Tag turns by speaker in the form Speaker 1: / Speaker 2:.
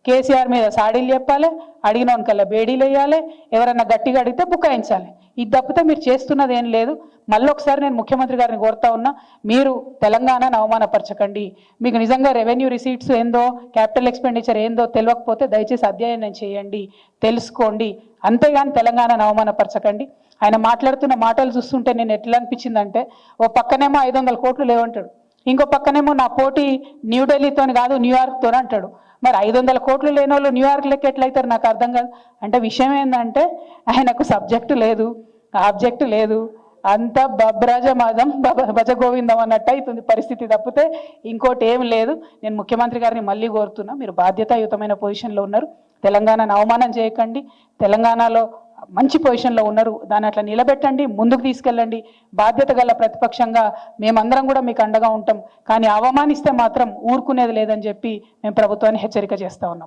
Speaker 1: కేసీఆర్ మీద సాడీలు చెప్పాలి, అడిగినోనికల్లా బేడీలు వేయాలి, ఎవరన్నా గట్టిగా అడిగితే బుకాయించాలి. ఇది తప్పితే మీరు చేస్తున్నది ఏం లేదు. మళ్ళీ ఒకసారి నేను ముఖ్యమంత్రి గారిని కోరుతా ఉన్నా, మీరు తెలంగాణను అవమానపరచకండి. మీకు నిజంగా రెవెన్యూ రిసీట్స్ ఏందో, క్యాపిటల్ ఎక్స్పెండిచర్ ఏందో తెలియకపోతే దయచేసి అధ్యయనం చేయండి, తెలుసుకోండి. అంతేగాని తెలంగాణను అవమానపరచకండి. ఆయన మాట్లాడుతున్న మాటలు చూస్తుంటే నేను ఎట్లా అనిపించిందంటే, ఓ పక్కనేమో 500 కోట్లు లేవంటాడు, ఇంకో పక్కనేమో నా పోటీ న్యూఢిల్లీతో కాదు న్యూయార్క్తో అంటాడు. మరి 500 కోట్లు లేని వాళ్ళు న్యూయార్క్ లెక్క ఎట్లయితారు నాకు అర్థం కాదు. అంటే విషయం ఏంటంటే ఆయనకు సబ్జెక్టు లేదు, ఆబ్జెక్టు లేదు, అంత బబ్రాజమాదం భజగోవిందం అన్నట్టు అవుతుంది పరిస్థితి తప్పితే ఇంకోటి ఏం లేదు. నేను ముఖ్యమంత్రి గారిని మళ్ళీ కోరుతున్నా, మీరు బాధ్యతాయుతమైన పొజిషన్లో ఉన్నారు, తెలంగాణను అవమానం చేయకండి. తెలంగాణలో మంచి పొజిషన్లో ఉన్నారు, దాన్ని అట్లా నిలబెట్టండి, ముందుకు తీసుకెళ్ళండి. బాధ్యత గల ప్రతిపక్షంగా మేమందరం కూడా మీకు అండగా ఉంటాం. కానీ అవమానిస్తే మాత్రం ఊరుకునేది లేదని చెప్పి మేము ప్రభుత్వాన్ని హెచ్చరిక చేస్తా ఉన్నాం.